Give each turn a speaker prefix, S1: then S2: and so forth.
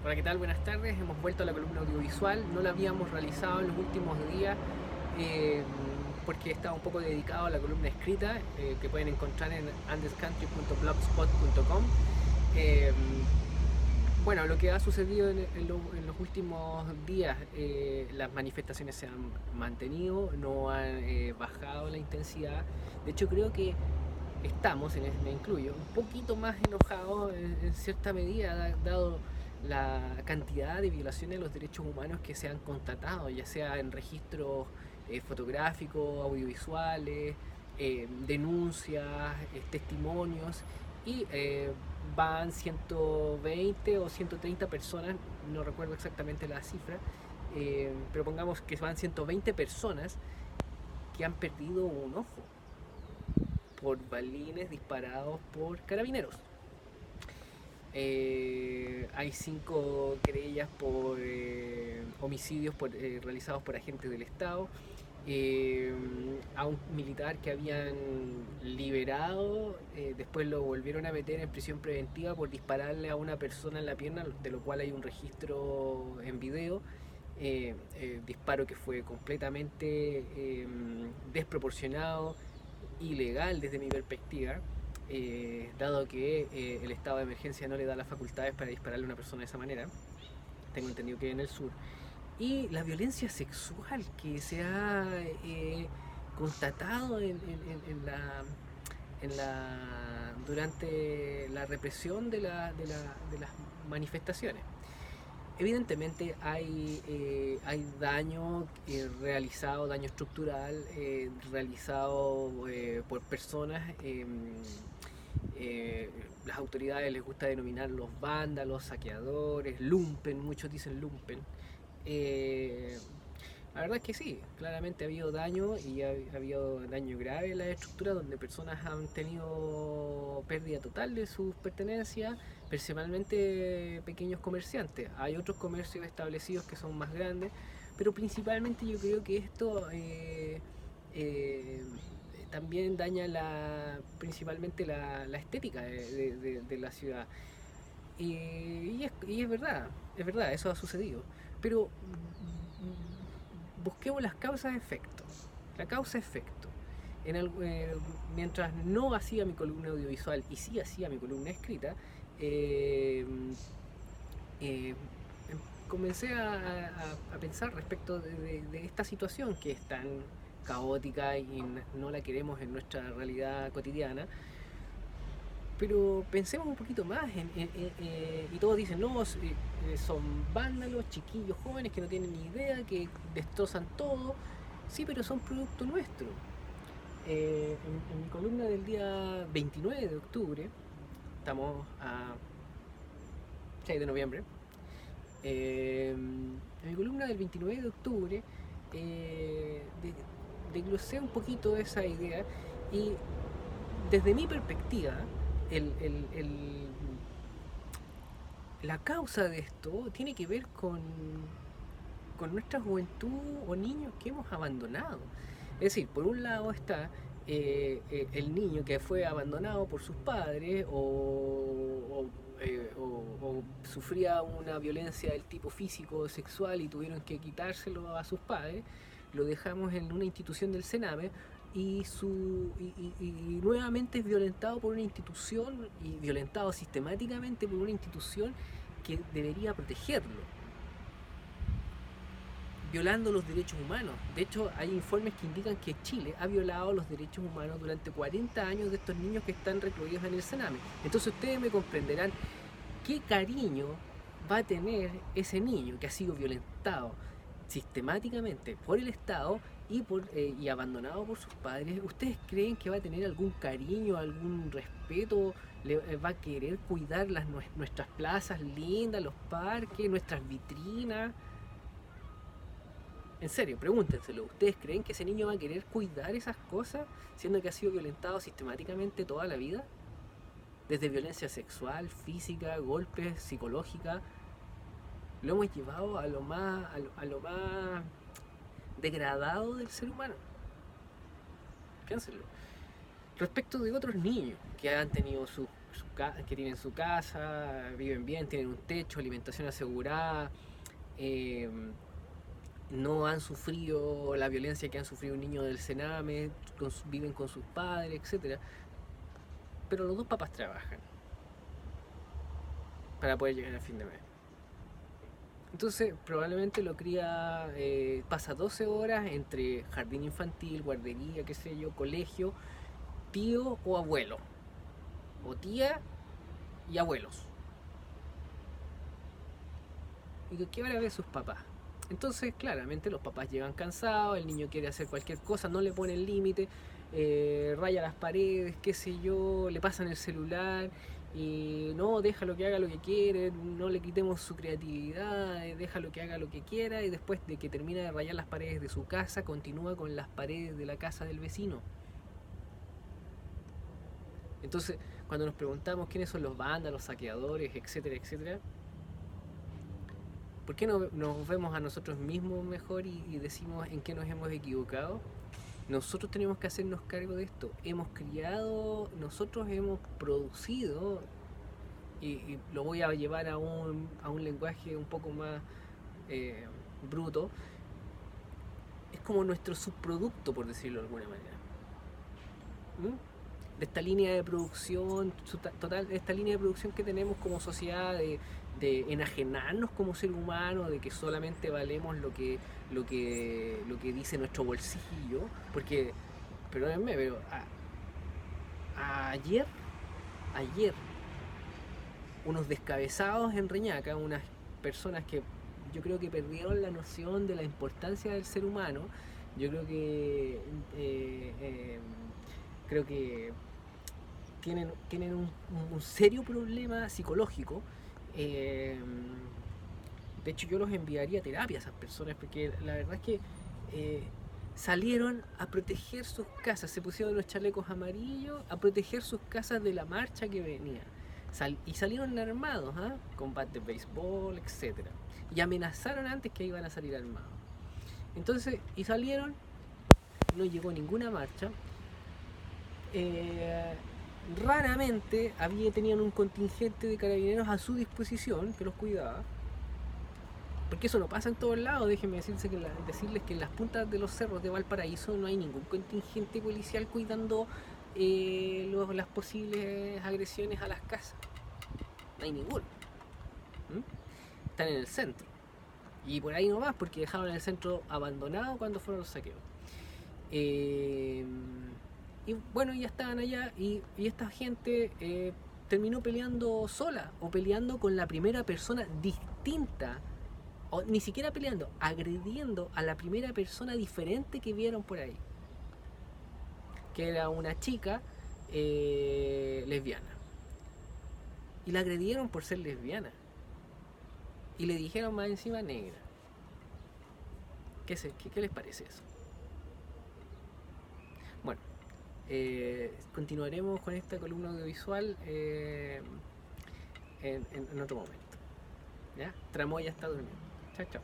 S1: Hola, ¿qué tal? Buenas tardes. Hemos vuelto a la columna audiovisual. No la habíamos realizado en los últimos días eh, porque estaba un poco dedicado a la columna escrita que pueden encontrar en andescountry.blogspot.com. Eh, bueno, lo que ha sucedido en los últimos días, las manifestaciones se han mantenido, no han bajado la intensidad. De hecho, creo que estamos, me incluyo, un poquito más enojados en cierta medida, dado la cantidad de violaciones de los derechos humanos que se han constatado, ya sea en registros fotográficos, audiovisuales, denuncias, testimonios, y van 120 o 130 personas, no recuerdo exactamente la cifra, pero pongamos que van 120 personas que han perdido un ojo por balines disparados por carabineros. Hay 5 querellas por homicidios realizados por agentes del Estado. A un militar que habían liberado, después lo volvieron a meter en prisión preventiva por dispararle a una persona en la pierna, de lo cual hay un registro en video. Disparo que fue completamente desproporcionado, ilegal desde mi perspectiva, dado que el estado de emergencia no le da las facultades para dispararle a una persona de esa manera. Tengo entendido que en el sur. Y la violencia sexual que se ha constatado durante la represión de las manifestaciones. Evidentemente hay daño realizado, daño estructural realizado por personas. Las autoridades les gusta denominarlos vándalos, saqueadores, lumpen, muchos dicen lumpen. Eh, la verdad es que sí, claramente ha habido daño y ha habido daño grave en la estructura donde personas han tenido pérdida total de sus pertenencias, principalmente pequeños comerciantes. Hay otros comercios establecidos que son más grandes, pero principalmente yo creo que esto eh, también daña principalmente la estética de la ciudad. Y es verdad, eso ha sucedido. Pero busquemos las causas-efectos. La causa-efecto. En el, mientras no hacía mi columna audiovisual y sí hacía mi columna escrita, eh, eh, comencé a pensar respecto de esta situación que es tan caótica y no la queremos en nuestra realidad cotidiana. Pero pensemos un poquito más y todos dicen, no, son vándalos, chiquillos jóvenes que no tienen ni idea, que destrozan todo. Sí, pero son producto nuestro. En mi columna del día 29 de octubre, estamos a 6 de noviembre, en mi columna del 29 de octubre desglosé un poquito esa idea y desde mi perspectiva, el, el, el, la causa de esto tiene que ver con nuestra juventud o niños que hemos abandonado. Es decir, por un lado está el niño que fue abandonado por sus padres o sufría una violencia del tipo físico o sexual y tuvieron que quitárselo a sus padres, lo dejamos en una institución del Sename y nuevamente es violentado por una institución y violentado sistemáticamente por una institución que debería protegerlo, violando los derechos humanos. De hecho, hay informes que indican que Chile ha violado los derechos humanos durante 40 años de estos niños que están recluidos en el Sename. Entonces ustedes me comprenderán qué cariño va a tener ese niño que ha sido violentado sistemáticamente por el Estado y abandonado por sus padres. ¿Ustedes creen que va a tener algún cariño, algún respeto? ¿Va a querer cuidar nuestras plazas lindas, los parques, nuestras vitrinas? En serio, pregúntenselo. ¿Ustedes creen que ese niño va a querer cuidar esas cosas siendo que ha sido violentado sistemáticamente toda la vida? Desde violencia sexual, física, golpes, psicológica. Lo hemos llevado a lo más degradado del ser humano. Piénsenlo. Respecto de otros niños que han tenido que tienen su casa, viven bien, tienen un techo, alimentación asegurada, eh, no han sufrido la violencia que han sufrido un niño del Sename, viven con sus padres, etcétera. Pero los dos papás trabajan para poder llegar al fin de mes. Entonces, probablemente lo cría, pasa 12 horas entre jardín infantil, guardería, qué sé yo, colegio, tío o abuelo, o tía y abuelos. ¿Y qué van a ver sus papás? Entonces, claramente, los papás llegan cansados, el niño quiere hacer cualquier cosa, no le ponen límite, raya las paredes, qué sé yo, le pasan el celular y no, déjalo que haga lo que quiere, no le quitemos su creatividad, déjalo que haga lo que quiera y después de que termina de rayar las paredes de su casa, continúa con las paredes de la casa del vecino. Entonces, cuando nos preguntamos quiénes son los vándalos, saqueadores, etcétera, etcétera, ¿por qué no nos vemos a nosotros mismos mejor y decimos en qué nos hemos equivocado? Nosotros tenemos que hacernos cargo de esto. Hemos criado, nosotros hemos producido, y lo voy a llevar a un lenguaje un poco más eh, bruto, es como nuestro subproducto, por decirlo de alguna manera. De esta línea de producción, total, de esta línea de producción que tenemos como sociedad de enajenarnos como ser humano, de que solamente valemos lo que dice nuestro bolsillo, porque, perdónenme, pero ayer, ayer, unos descabezados en Reñaca, unas personas que yo creo que perdieron la noción de la importancia del ser humano, yo eh, eh, creo que tienen un serio problema psicológico. Eh, de hecho, yo los enviaría a terapia a esas personas porque la verdad es que eh, salieron a proteger sus casas, se pusieron los chalecos amarillos a proteger sus casas de la marcha que venía. Y salieron armados, ¿eh? Con bat de béisbol, etc. Y amenazaron antes que iban a salir armados. Entonces, y salieron, no llegó ninguna marcha. Eh, Raramente tenían un contingente de carabineros a su disposición que los cuidaba, porque eso no pasa en todos lados. Déjenme decirles que en las puntas de los cerros de Valparaíso no hay ningún contingente policial cuidando las posibles agresiones a las casas, no hay ninguno. Están en el centro y por ahí nomás porque dejaron el centro abandonado cuando fueron los saqueos. Y bueno, ya estaban allá y esta gente terminó peleando sola o peleando con la primera persona distinta, o ni siquiera peleando, agrediendo a la primera persona diferente que vieron por ahí, que era una chica lesbiana. Y la agredieron por ser lesbiana. Y le dijeron más encima negra. ¿Qué les parece eso? Bueno, continuaremos con esta columna audiovisual en otro momento. ¿Ya? Tramoya está durmiendo. Chao, chao.